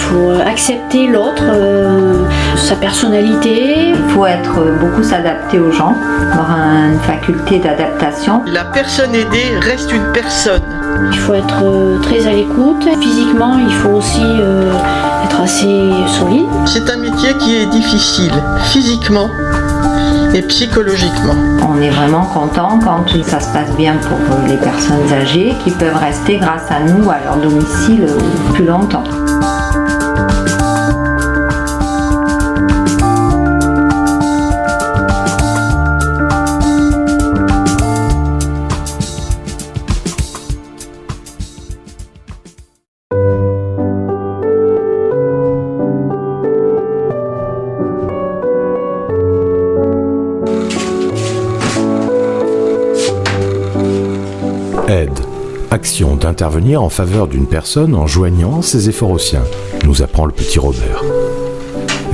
faut accepter l'autre, sa personnalité. Il faut beaucoup s'adapter aux gens, avoir une faculté d'adaptation. La personne aidée reste une personne. Il faut être très à l'écoute. Physiquement, il faut aussi être assez solide. C'est un métier qui est difficile, physiquement et psychologiquement. On est vraiment content quand ça se passe bien pour les personnes âgées qui peuvent rester grâce à nous à leur domicile plus longtemps. Aide. Action d'intervenir en faveur d'une personne en joignant ses efforts aux siens, nous apprend le petit Robert.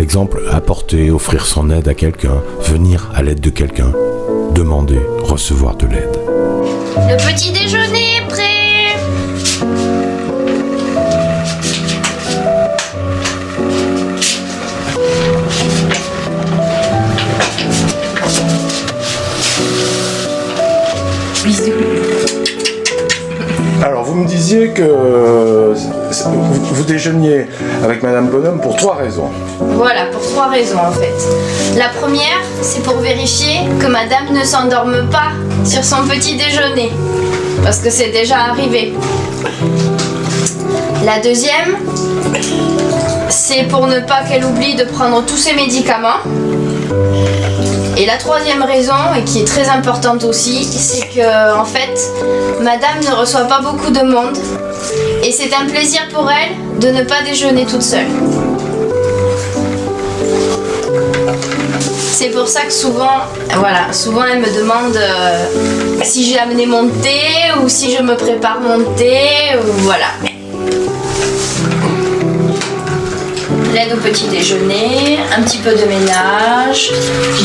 Exemple, apporter, offrir son aide à quelqu'un, venir à l'aide de quelqu'un, demander, recevoir de l'aide. Le petit déjeuner est prêt. Alors, vous me disiez que vous déjeuniez avec Madame Bonhomme pour 3 raisons. Voilà, pour 3 raisons en fait. La première, c'est pour vérifier que madame ne s'endorme pas sur son petit déjeuner, parce que c'est déjà arrivé. La deuxième, c'est pour ne pas qu'elle oublie de prendre tous ses médicaments. Et la troisième raison, et qui est très importante aussi, c'est que en fait, madame ne reçoit pas beaucoup de monde et c'est un plaisir pour elle de ne pas déjeuner toute seule. C'est pour ça que souvent elle me demande si j'ai amené mon thé ou si je me prépare mon thé, ou voilà. L'aide au petit déjeuner, un petit peu de ménage,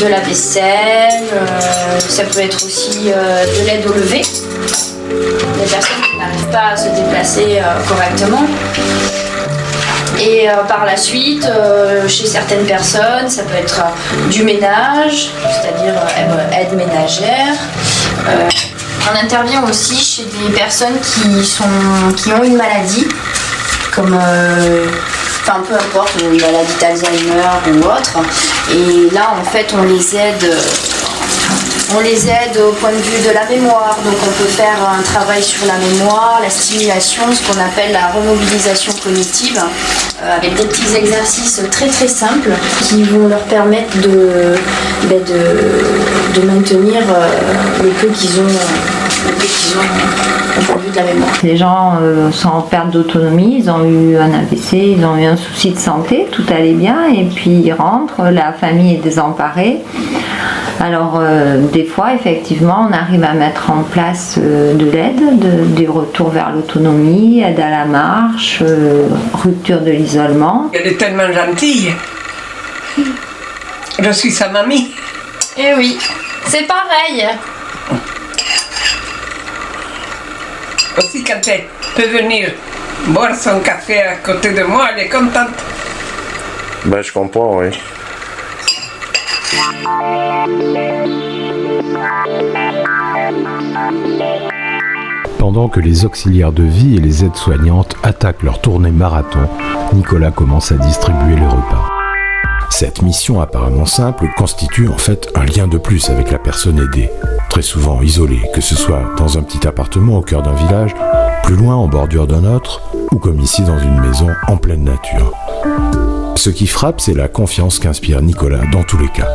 de la vaisselle, ça peut être aussi de l'aide au lever. Des personnes qui n'arrivent pas à se déplacer correctement. Et par la suite, chez certaines personnes, ça peut être du ménage, c'est-à-dire aide ménagère. On intervient aussi chez des personnes qui ont une maladie, comme peu importe, une maladie d'Alzheimer ou autre. Et là, en fait, on les aide au point de vue de la mémoire. Donc on peut faire un travail sur la mémoire, la stimulation, ce qu'on appelle la remobilisation cognitive, avec des petits exercices très très simples qui vont leur permettre de maintenir le peu qu'ils ont au point de vue de la mémoire. Les gens sont en perte d'autonomie, ils ont eu un AVC, ils ont eu un souci de santé, tout allait bien et puis ils rentrent, la famille est désemparée. Alors des fois effectivement on arrive à mettre en place de l'aide, du retour vers l'autonomie, aide à la marche, rupture de l'isolement. Elle est tellement gentille. Je suis sa mamie. Eh oui, c'est pareil. Aussi quand elle peut venir boire son café à côté de moi, elle est contente. Ben, je comprends, oui. Pendant que les auxiliaires de vie et les aides-soignantes attaquent leur tournée marathon, Nicolas commence à distribuer les repas. Cette mission apparemment simple constitue en fait un lien de plus avec la personne aidée, très souvent isolée, que ce soit dans un petit appartement au cœur d'un village, plus loin en bordure d'un autre, ou comme ici dans une maison en pleine nature. Ce qui frappe, c'est la confiance qu'inspire Nicolas dans tous les cas.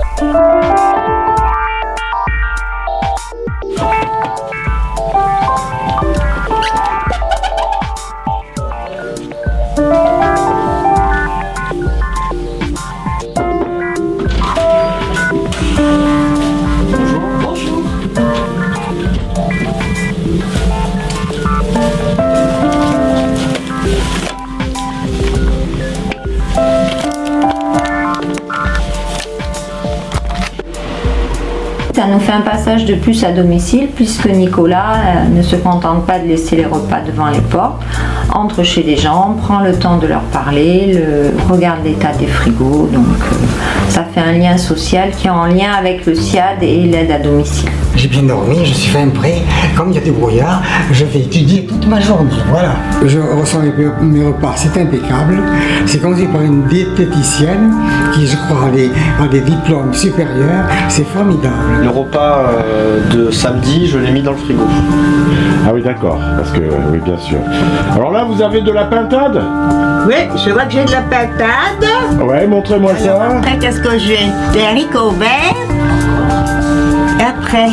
Ça nous fait un passage de plus à domicile puisque Nicolas ne se contente pas de laisser les repas devant les portes. entre chez les gens, prend le temps de leur parler, regarde l'état des frigos. Donc ça fait un lien social qui est en lien avec le SIAD et l'aide à domicile. J'ai bien dormi, je suis fait prêt. Comme il y a du brouillard, je vais étudier toute ma journée. Voilà. Je reçois mes repas, c'est impeccable. C'est conduit par une diététicienne qui, je crois, a des diplômes supérieurs. C'est formidable. Le repas de samedi, je l'ai mis dans le frigo. Ah oui, d'accord, parce que, oui, bien sûr. Alors là, vous avez de la pintade? Oui, je vois que j'ai de la patate. Ouais, montrez-moi ça. Après, qu'est-ce que j'ai? Des haricots verts. Après,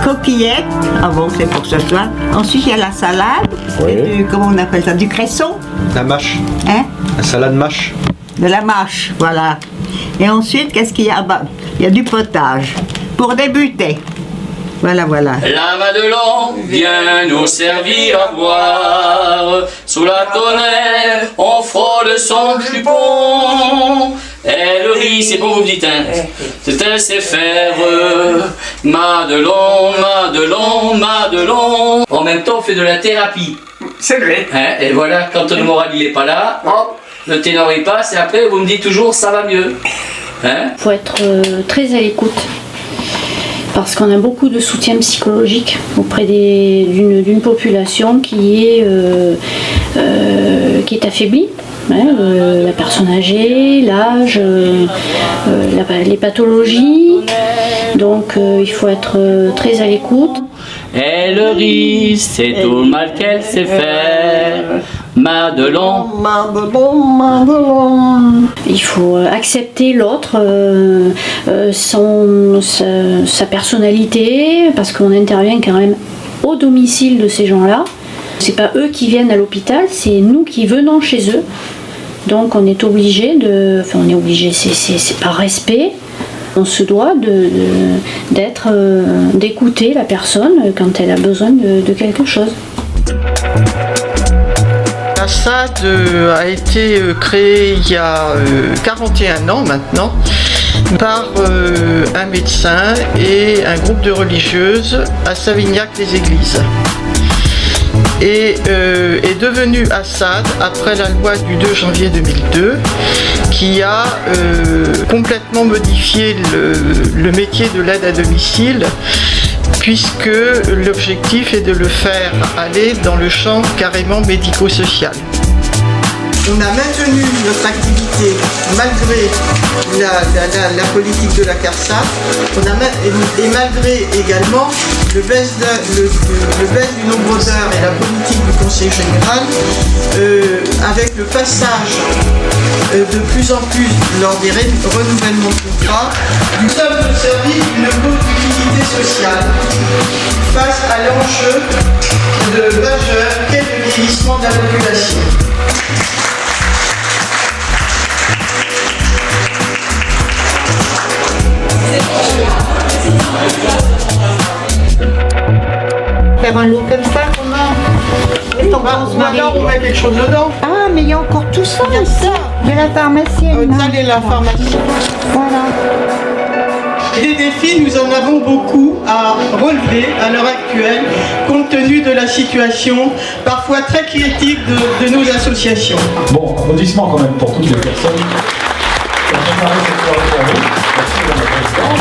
coquillettes. Ah bon, c'est pour ce soir. Ensuite, il y a la salade. Oui. Et comment on appelle ça? Du cresson. La mâche. Hein? La salade mâche. De la mâche, voilà. Et ensuite, qu'est-ce qu'il y a? Bah, il y a du potage. Pour débuter. Voilà, voilà. La Madelon vient nous servir à boire. Sous la tonnelle, on frôle son jupon. Elle rit, c'est bon, vous me dites, hein. C'est elle sait faire. Madelon, Madelon, Madelon. En même temps, on fait de la thérapie. C'est vrai. Hein, et voilà, quand le moral il est pas là, hop, le ténor il passe, et après vous me dites toujours ça va mieux. Hein? Faut être très à l'écoute. Parce qu'on a beaucoup de soutien psychologique auprès d'une population qui est affaiblie. La personne âgée, l'âge, les pathologies. Donc il faut être très à l'écoute. Elle rit, c'est tout le mal qu'elle sait faire. Madelon, Madelon, Madelon. Il faut accepter l'autre, sa personnalité, parce qu'on intervient quand même au domicile de ces gens-là. C'est pas eux qui viennent à l'hôpital, c'est nous qui venons chez eux. Donc on est obligé c'est par respect. On se doit d'écouter la personne quand elle a besoin de quelque chose. La SAD a été créée il y a 41 ans maintenant par un médecin et un groupe de religieuses à Savignac-les-Églises. Et est devenue ASSAD après la loi du 2 janvier 2002 qui a complètement modifié le métier de l'aide à domicile, puisque l'objectif est de le faire aller dans le champ carrément médico-social. On a maintenu notre activité malgré la politique de la CARSAT et malgré également le baisse du nombre d'heures et la politique du Conseil général, avec le passage de plus en plus lors des renouvellements de contrat du simple service d'une mobilité sociale face à l'enjeu majeur qu'est le vieillissement de la population. Faire un lot comme ça, comment? Maintenant on met quelque chose dedans. Ah, mais il y a encore tout ça aussi. De la pharmacienne. Ça et la pharmacie. Voilà. Des défis, nous en avons beaucoup à relever à l'heure actuelle, compte tenu de la situation parfois très critique de nos associations. Bon, applaudissements quand même pour toutes les personnes qui ont préparé cette soirée pour nous. Merci Madame la Présidente.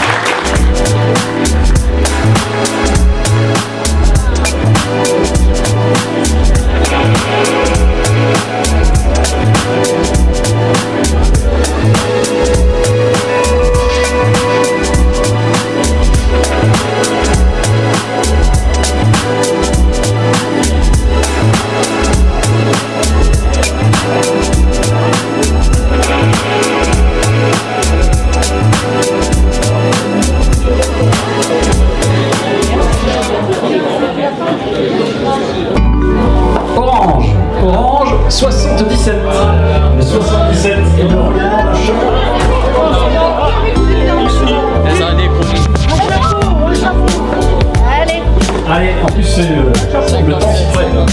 Orange 77. Le 77 est le Allez, en plus c'est le temps qui traîne.